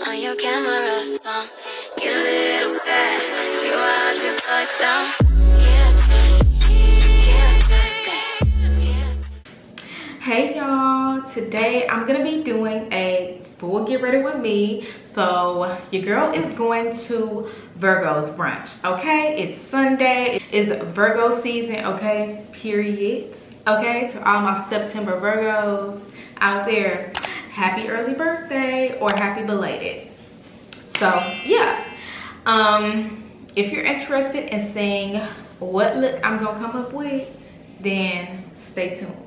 on your camera phone. Get a little bad, you watch me put down. Hey y'all, today I'm gonna be doing a full get ready with me. So your girl is going to Virgo's brunch, okay? It's Sunday, it's Virgo season, okay? Period. Okay, to all my September Virgos out there, happy early birthday or happy belated. So yeah, if you're interested in seeing what look I'm gonna come up with, then stay tuned.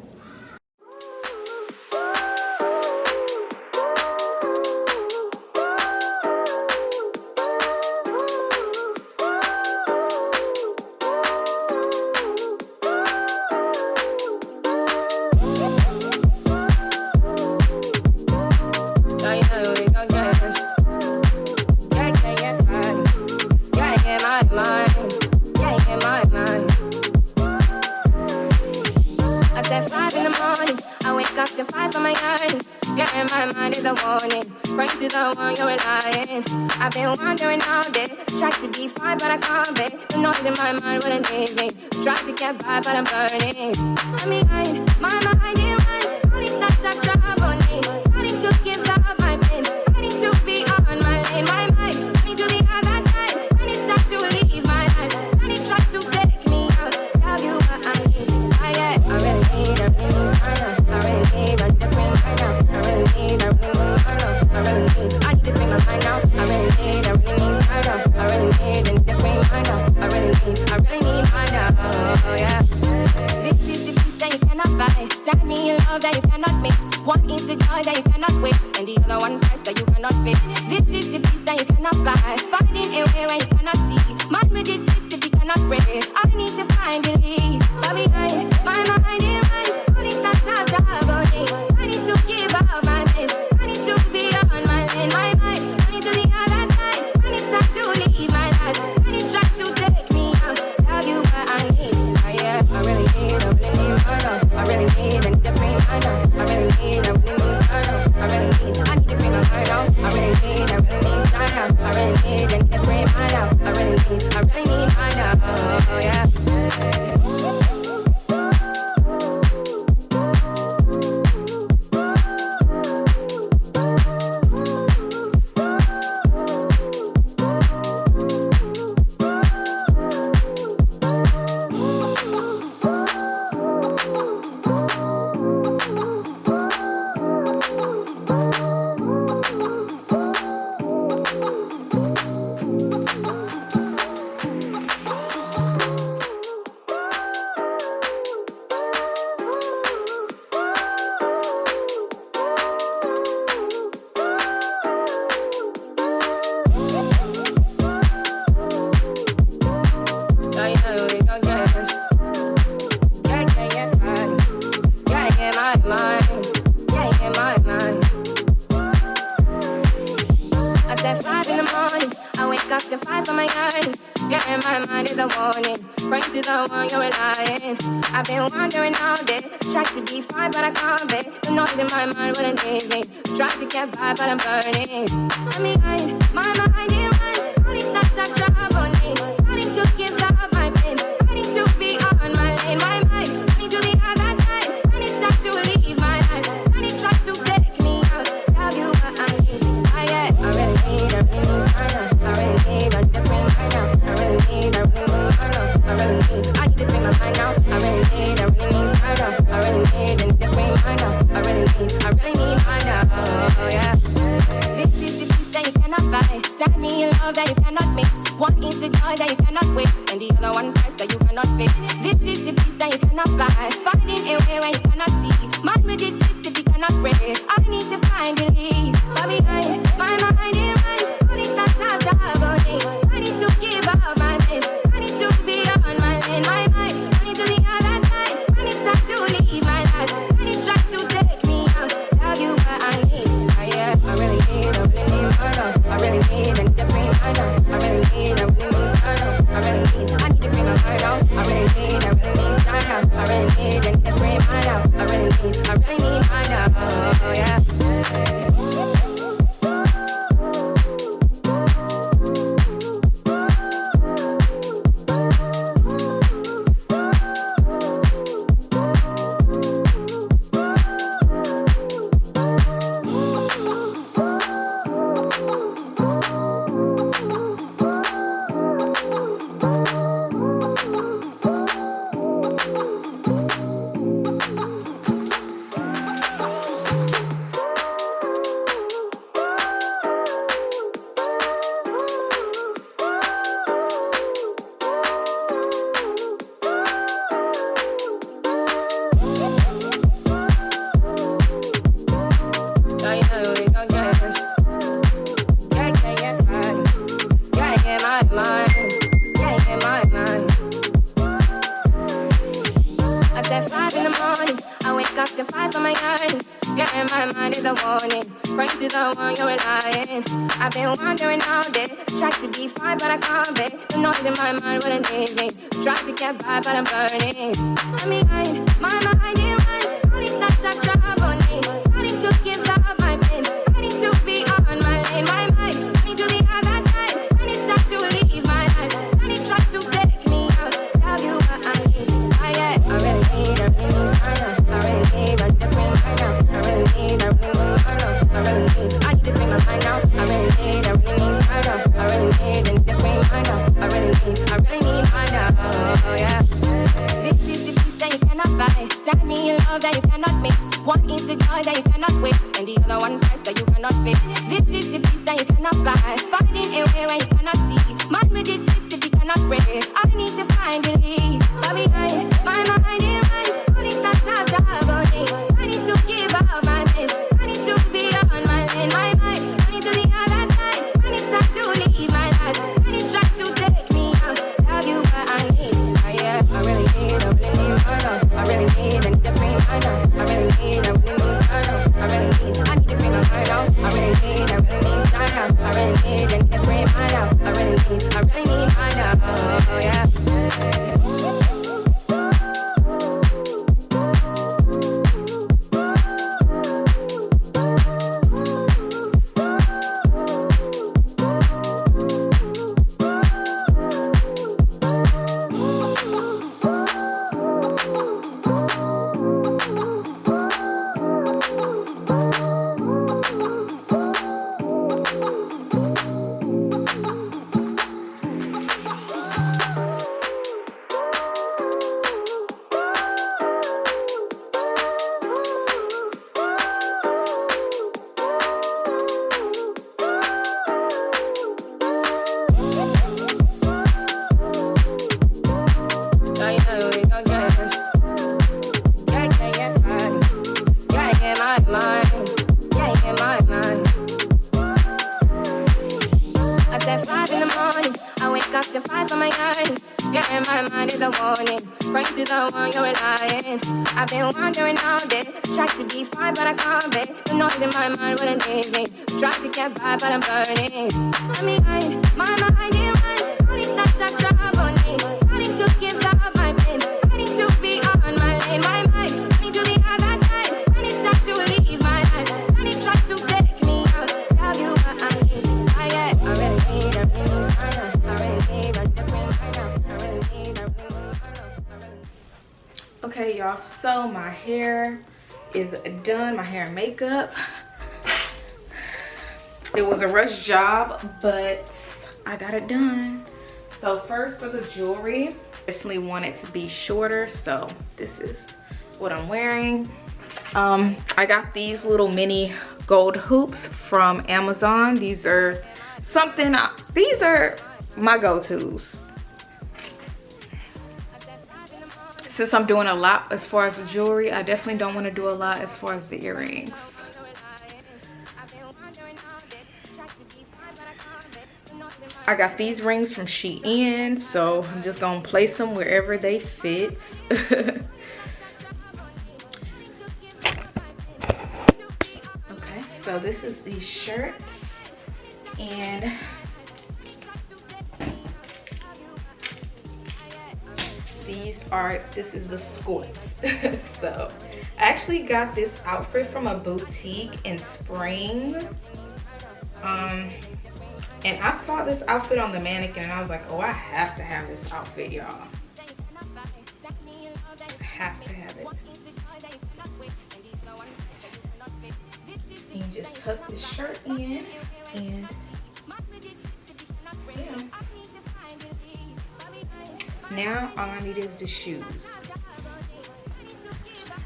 I've been wondering all day, tried to be fine but I can't be. The noise in my mind wouldn't leave me. Tried to get by but I'm burning. I'm behind, my mind is right. All these thoughts are troubling me. Starting to give up my pain, fighting to be on my lane. My mind, me to the other side. And it's time to leave my life. And it tries to take me out. Tell you what I need. I really need a feeling right now. I really need a different right now. I really need a feeling right now. I really need, I need to free my mind now. I really need right now. I really need a different right now. I really need right now. Oh yeah. This is the peace that you cannot buy. Send me a love that you cannot mix. One is the joy that you cannot waste, and the other one price that you cannot fix. This is the peace that you cannot buy. Finding a way where you cannot see. Man with this system you cannot break. I need to find belief. But behind, my mind is right. All these thoughts are troubling. I need to give up my pain. I need to be on my lane. My mind, I need to the other side. I need time to leave my life. And it tries to take me out. Tell you what I need. Yeah, I really need a living murder. I really need a different murder. I really need a living murder. I really need, I need to bring my heart out. I really need a living murder. I really need a different murder. I really need murder. Oh yeah. I've been wondering all day, tried to be fine but I can't be. The noise in my mind wouldn't leave me. Tried to get by but I'm burning. I'm behind, my mind is right. All these thoughts are troubling me. Starting to give up my pain, fighting to be on my lane. My mind, I need to the other side. And it's time to leave my life. And it tries to take me out. Tell you what I need. I really need a feeling right now. I really need a different right now. I really need a feeling right now. I really need, I need to free my mind now. I really need a feeling right now. I really need a different right now. I really need right now. Oh yeah. This is the peace that you cannot buy. Send me a love that you cannot mix. One is the joy that you cannot waste, and the other one price that you cannot fix. This is the peace that you cannot buy. Finding a way where you cannot see. Man with this system you cannot break. I need to find belief. But behind, my mind is right. All these thoughts are troubling. I need to give up my pain. I need to be on my lane. My mind, I need to the other side. I need time to leave my life. And it tries to take me out. Tell you what I need. Yeah, I really need a living murder. I really need a different murder. I really need a living murder. I really need, I need to bring my heart out. I really need a living murder. I really need a different murder. I really need murder. Oh yeah. up to 5 for my yarn. Yeah, in my mind is a warning. Pray to the one you're relying. I've been wondering all day. Tried to be fine, but I can't be. The noise in my mind wouldn't leave me. Try to get by, but I'm burning. I'm behind, my mind is right. All these thoughts are troubling me. Starting to give up my pain. Fighting to be on my lane. My mind, me to the other side. And it's time to leave my life. And it tries to take me out. Tell you what I need. I really need a feeling. I really need a different mind now. I really need a feeling. I really need. I need to free my mind now. I really need a feeling. I really need a different mind now. I really need mind now. Oh yeah. This is the peace that you cannot buy. Send me love that you cannot mix. One is the joy that you cannot waste, and the other one price that you cannot fix. This is the peace that you cannot buy. Finding a way where you cannot see. Man with this system you cannot break. I need to find relief. But behind my mind is right. All these thoughts are troubling. I need to give up my pain. I need to be on my lane. My mind, I need to the other side. I need time to leave my life. And it tries to take me out. Tell you what I need. I really need a feeling. I really need a different mind. I really need a feeling. I really need. I need to bring my mind out. I really need a feeling. I really need a different mind. I really need mind out. Oh yeah. I've been wondering all day. Tried to be fine, but I can't be. The noise in my mind wouldn't leave me. Tried to get by, but I'm burning. I'm behind, my mind is right. All these thoughts are troubling me. Starting to give up my pain. Fighting to be on my lane. My mind, me to the other side. And it's time to leave my life. And it tries to take me out. Tell you what I need. I really need a feeling. I really need a different mind. I really need a feeling. Okay, y'all, so my hair is done. My hair and makeup. It was a rush job, but I got it done. So first for the jewelry, definitely want it to be shorter, so this is what I'm wearing. I got these little mini gold hoops from Amazon. These are my go-tos. Since I'm doing a lot as far as the jewelry, I definitely don't want to do a lot as far as the earrings. I got these rings from Shein, so I'm just gonna place them wherever they fit. Okay, so this is the shirt, and this is the skirts. So I actually got this outfit from a boutique in spring, and I saw this outfit on the mannequin and I was like, oh, I have to have this outfit, y'all. I have to have it. And you just tuck this shirt in, and yeah. Now all I need is the shoes.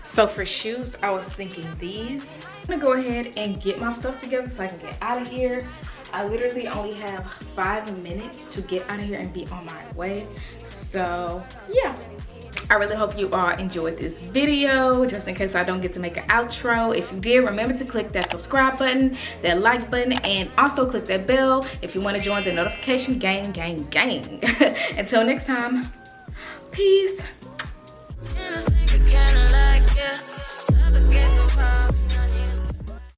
So for shoes, I was thinking these. I'm gonna go ahead and get my stuff together so I can get out of here. I literally only have 5 minutes to get out of here and be on my way. So yeah, I really hope you all enjoyed this video. Just in case I don't get to make an outro, if you did, remember to click that subscribe button, that like button, and also click that bell if you want to join the notification gang. Until next time, peace. And I think I kinda like you. above.